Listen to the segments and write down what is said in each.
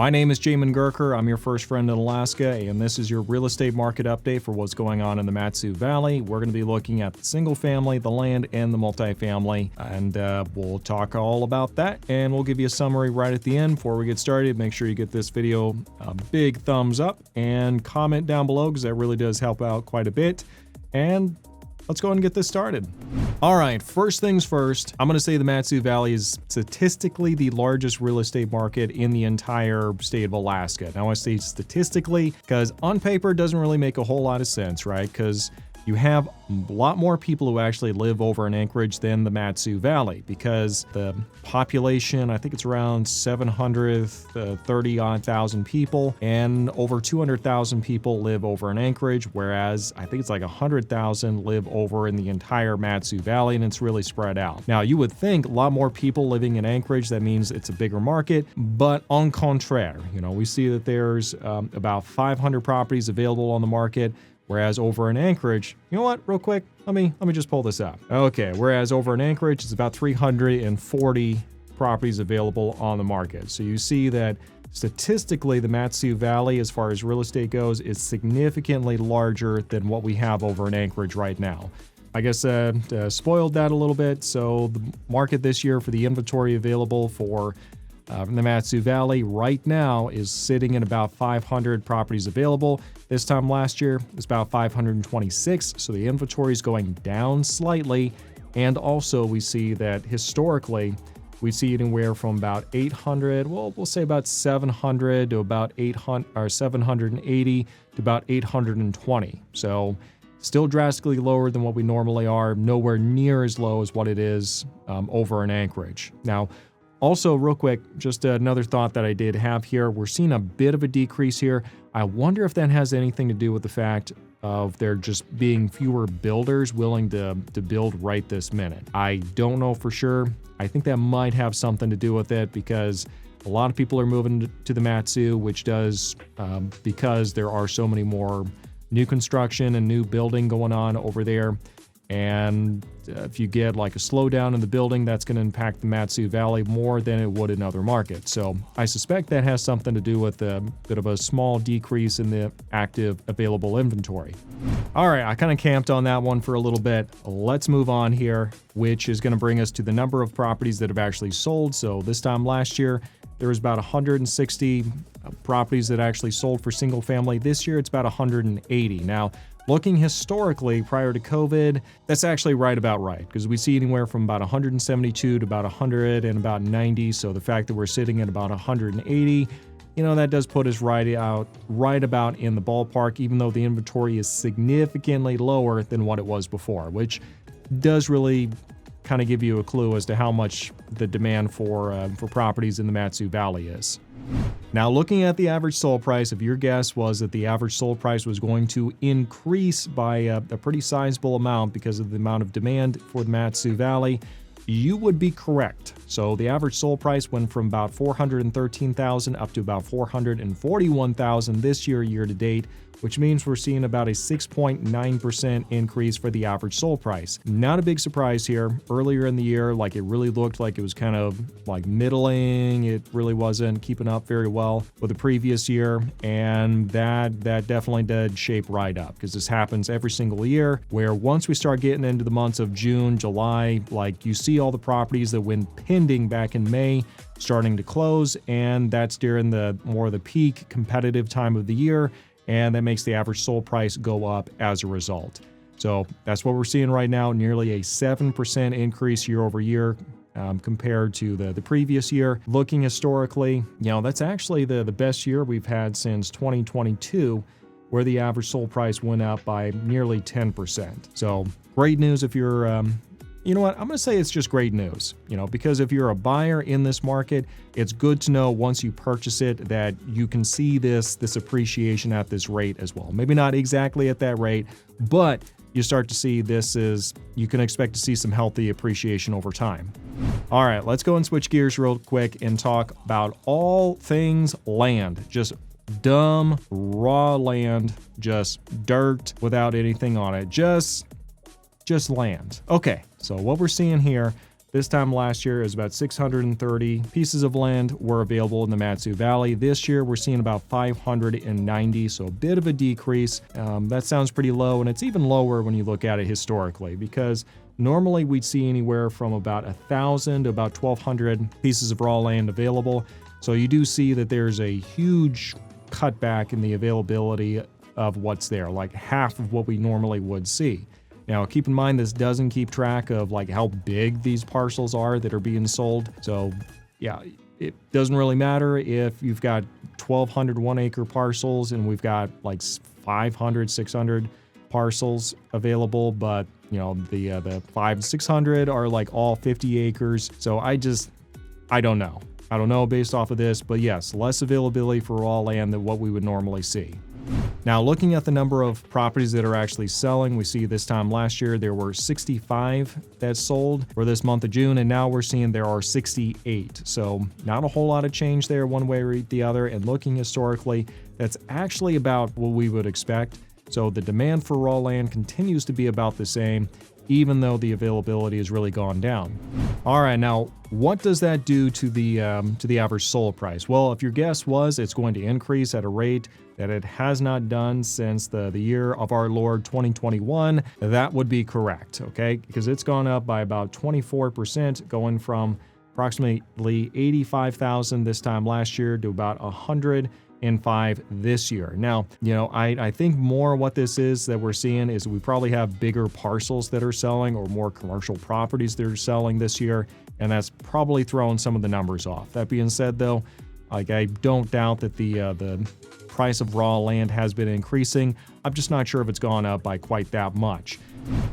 My name is Jamin Goecker. I'm your first friend in Alaska, and this is your real estate market update for what's going on in the Matsu Valley. We're going to be looking at the single family, the land, and the multifamily, and we'll talk all about that, and we'll give you a summary right at the end. Before we get started, make sure you get this video a big thumbs up and comment down below because that really does help out quite a bit. And let's go ahead and get this started. All right, first things first, I'm going to say the Matsu Valley is statistically the largest real estate market in the entire state of Alaska. Now I say statistically because on paper it doesn't really make a whole lot of sense, right? Because you have a lot more people who actually live over in Anchorage than the Matsu Valley because the population, I think it's around 730-odd thousand people, and over 200,000 people live over in Anchorage, whereas I think it's like 100,000 live over in the entire Matsu Valley, and it's really spread out. Now, you would think a lot more people living in Anchorage, that means it's a bigger market, but en contraire, we see that there's about 500 properties available on the market. Whereas over in Anchorage, you know what, real quick, let me just pull this up. Okay, whereas over in Anchorage, it's about 340 properties available on the market. So you see that statistically, the Matsu Valley, as far as real estate goes, is significantly larger than what we have over in Anchorage right now. I guess spoiled that a little bit. So the market this year for the inventory available for the Matsu Valley right now is sitting at about 500 properties available. This time last year, it was about 526, so the inventory is going down slightly. And also we see that historically, we see anywhere from about 800, well, we'll say about 700 to about 800, or 780 to about 820. So still drastically lower than what we normally are, nowhere near as low as what it is over in Anchorage. Now, also, real quick, just another thought that I did have here. We're seeing a bit of a decrease here. I wonder if that has anything to do with the fact of there just being fewer builders willing to build right this minute. I don't know for sure. I think that might have something to do with it because a lot of people are moving to the Matsu, which does because there are so many more new construction and new building going on over there. And if you get like a slowdown in the building, that's going to impact the Matsu Valley more than it would in other markets. So I suspect that has something to do with a bit of a small decrease in the active available inventory. All right, I kind of camped on that one for a little bit. Let's move on here, which is going to bring us to the number of properties that have actually sold. So this time last year, there was about 160 properties that actually sold for single family. This year, it's about 180. Now, looking historically prior to COVID, that's actually right about right because we see anywhere from about 172 to about 100 and about 90. So the fact that we're sitting at about 180, that does put us right about in the ballpark, even though the inventory is significantly lower than what it was before, which does really kind of give you a clue as to how much the demand for properties in the Matsu Valley is. Now, looking at the average sold price, if your guess was that the average sold price was going to increase by a pretty sizable amount because of the amount of demand for the Matsu Valley, you would be correct. So the average sold price went from about $413,000 up to about $441,000 this year to date, which means we're seeing about a 6.9% increase for the average sold price. Not a big surprise here. Earlier in the year, it really looked like it was kind of like middling. It really wasn't keeping up very well with the previous year, and that definitely did shape right up because this happens every single year where once we start getting into the months of June, July, you see all the properties that went pending back in May starting to close, and that's during the peak competitive time of the year. And that makes the average sold price go up as a result. So that's what we're seeing right now, nearly a 7% increase year over year compared to the previous year. Looking historically, that's actually the best year we've had since 2022, where the average sold price went up by nearly 10%. So great news if you're you know what? I'm going to say it's just great news, because if you're a buyer in this market, it's good to know once you purchase it that you can see this appreciation at this rate as well. Maybe not exactly at that rate, but you start to see you can expect to see some healthy appreciation over time. All right, let's go and switch gears real quick and talk about all things land. Just dumb, raw land, just dirt without anything on it. Just land. Okay, so what we're seeing here, This time last year, it was about 630 pieces of land were available in the Matsu Valley. This year, we're seeing about 590, so a bit of a decrease. That sounds pretty low, and it's even lower when you look at it historically, because normally we'd see anywhere from about 1,000 to about 1,200 pieces of raw land available. So you do see that there's a huge cutback in the availability of what's there, like half of what we normally would see. Now, keep in mind, this doesn't keep track of like how big these parcels are that are being sold. So yeah, it doesn't really matter if you've got 1,200 1-acre parcels and we've got like 500, 600 parcels available, but you know, the 500, 600 are like all 50 acres. So I don't know. I don't know based off of this, but yes, less availability for raw land than what we would normally see. Now, looking at the number of properties that are actually selling, we see this time last year there were 65 that sold for this month of June, and now we're seeing there are 68. So not a whole lot of change there one way or the other, and looking historically, that's actually about what we would expect. So the demand for raw land continues to be about the same, even though the availability has really gone down. All right, now what does that do to the average sold price? Well, if your guess was it's going to increase at a rate that it has not done since the year of our Lord 2021, that would be correct, okay? Because it's gone up by about 24%, going from approximately 85,000 this time last year to about 105 this year. Now, you know, I think more what this is that we're seeing is we probably have bigger parcels that are selling or more commercial properties that are selling this year, and that's probably throwing some of the numbers off. That being said, though, like I don't doubt that the price of raw land has been increasing. I'm just not sure if it's gone up by quite that much.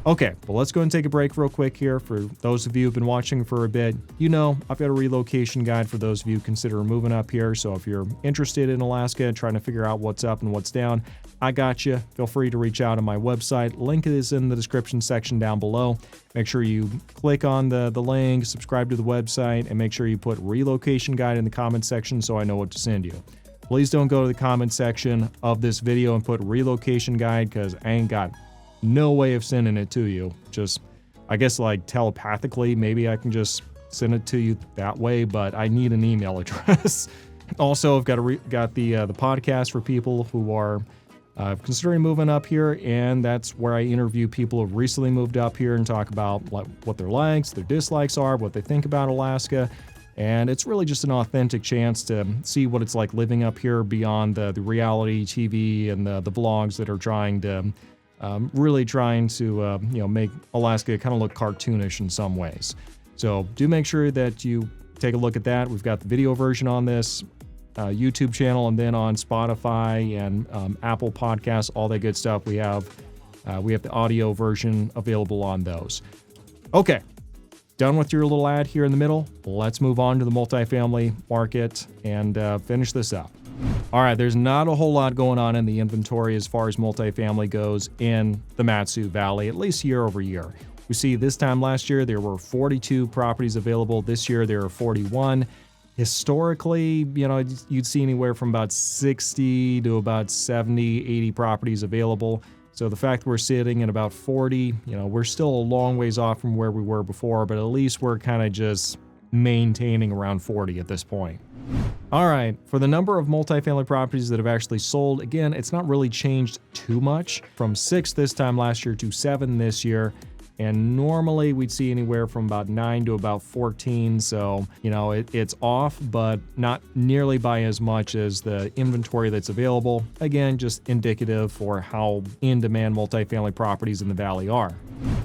Okay, well, let's go and take a break real quick here. For those of you who've been watching for a bit, you know I've got a relocation guide for those of you who consider moving up here. So if you're interested in Alaska and trying to figure out what's up and what's down, I got you. Feel free to reach out on my website. Link is in the description section down below. Make sure you click on the link, subscribe to the website, and make sure you put relocation guide in the comment section so I know what to send you. Please don't go to the comment section of this video and put relocation guide, because I ain't got no way of sending it to you. Just, I guess like telepathically, maybe I can just send it to you that way, but I need an email address. Also, I've got the podcast for people who are considering moving up here, and that's where I interview people who've recently moved up here and talk about what their likes, their dislikes are, what they think about Alaska. And it's really just an authentic chance to see what it's like living up here beyond the reality TV and the vlogs that are trying to really trying to make Alaska kind of look cartoonish in some ways. So do make sure that you take a look at that. We've got the video version on this YouTube channel, and then on Spotify and Apple Podcasts, all that good stuff. We have the audio version available on those. Okay. Done with your little ad here in the middle. Let's move on to the multifamily market and finish this up. All right, there's not a whole lot going on in the inventory as far as multifamily goes in the Matsu Valley, at least year over year. We see this time last year, there were 42 properties available. This year, there are 41. Historically, you'd see anywhere from about 60 to about 70, 80 properties available. So the fact we're sitting at about 40, we're still a long ways off from where we were before, but at least we're kind of just maintaining around 40 at this point. All right, for the number of multifamily properties that have actually sold, again, it's not really changed too much, from 6 this time last year to 7 this year. And normally we'd see anywhere from about 9 to about 14. So, it's off, but not nearly by as much as the inventory that's available. Again, just indicative for how in demand multifamily properties in the valley are.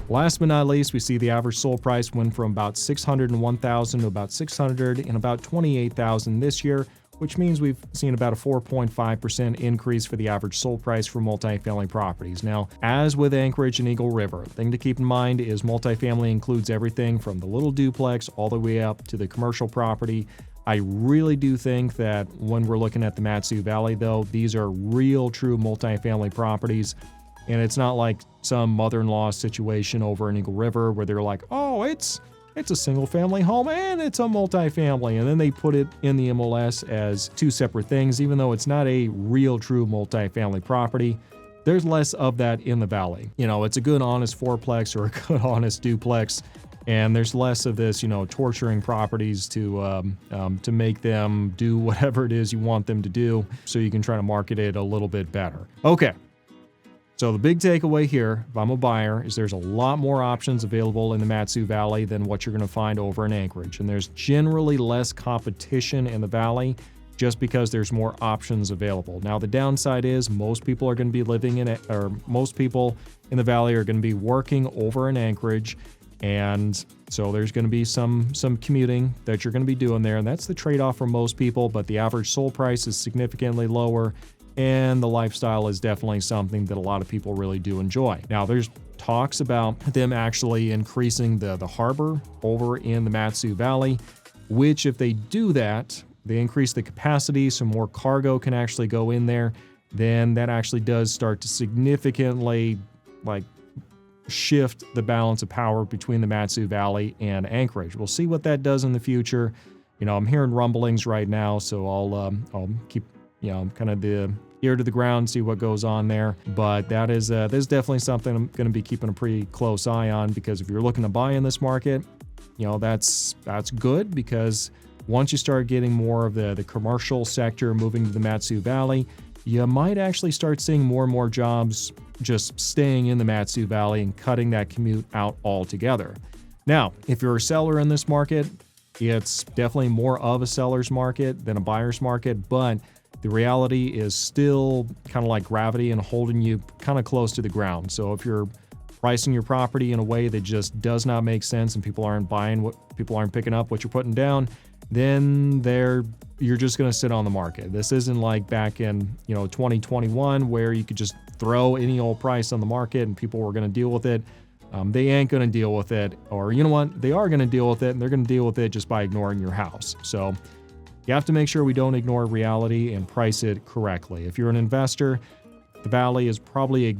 Last but not least, we see the average sold price went from about $601,000 to about $628,000 this year, which means we've seen about a 4.5% increase for the average sold price for multifamily properties. Now, as with Anchorage and Eagle River, the thing to keep in mind is multifamily includes everything from the little duplex all the way up to the commercial property. I really do think that when we're looking at the Matsu Valley, though, these are real, true multifamily properties. And it's not like some mother-in-law situation over in Eagle River where they're like, oh, it's a single family home and it's a multifamily. And then they put it in the MLS as two separate things, even though it's not a real true multifamily property. There's less of that in the valley. It's a good honest fourplex or a good honest duplex. And there's less of this, torturing properties to make them do whatever it is you want them to do, so you can try to market it a little bit better. Okay. So the big takeaway here, if I'm a buyer, is there's a lot more options available in the Matsu Valley than what you're going to find over in Anchorage. And there's generally less competition in the valley just because there's more options available. Now, the downside is most people are going to be living in it, or most people in the valley are going to be working over in Anchorage. And so there's going to be some commuting that you're going to be doing there. And that's the trade-off for most people. But the average sold price is significantly lower. And the lifestyle is definitely something that a lot of people really do enjoy. Now, there's talks about them actually increasing the harbor over in the Matsu Valley, which if they do that, they increase the capacity so more cargo can actually go in there, then that actually does start to significantly shift the balance of power between the Matsu Valley and Anchorage. We'll see what that does in the future. I'm hearing rumblings right now, so I'll keep kind of the ear to the ground, see what goes on there. But that is definitely something I'm going to be keeping a pretty close eye on, because if you're looking to buy in this market, that's good, because once you start getting more of the commercial sector moving to the Matsu Valley, you might actually start seeing more and more jobs just staying in the Matsu Valley and cutting that commute out altogether. Now, if you're a seller in this market, it's definitely more of a seller's market than a buyer's market, but the reality is still kind of like gravity and holding you kind of close to the ground. So if you're pricing your property in a way that just does not make sense and people aren't picking up what you're putting down, then you're just going to sit on the market. This isn't like back in 2021 where you could just throw any old price on the market and people were going to deal with it. They ain't going to deal with it, or you know what? They are going to deal with it, and they're going to deal with it just by ignoring your house. So you have to make sure we don't ignore reality and price it correctly. If you're an investor, the Valley is probably I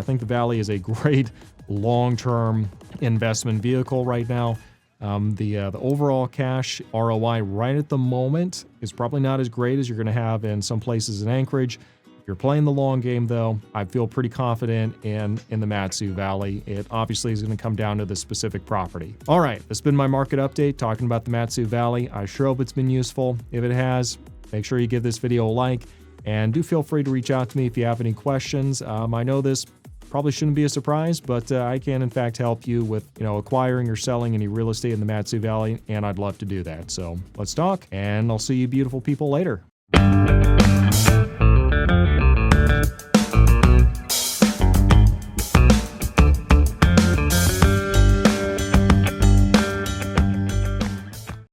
think the Valley is a great long-term investment vehicle right now. The overall cash ROI right at the moment is probably not as great as you're going to have in some places in Anchorage. If you're playing the long game, though, I feel pretty confident in the Matsu Valley. It obviously is going to come down to the specific property. All right, that's been my market update talking about the Matsu Valley. I sure hope it's been useful. If it has, make sure you give this video a like, and do feel free to reach out to me if you have any questions. I know this probably shouldn't be a surprise, but I can in fact help you with acquiring or selling any real estate in the Matsu Valley, and I'd love to do that. So let's talk, and I'll see you beautiful people later.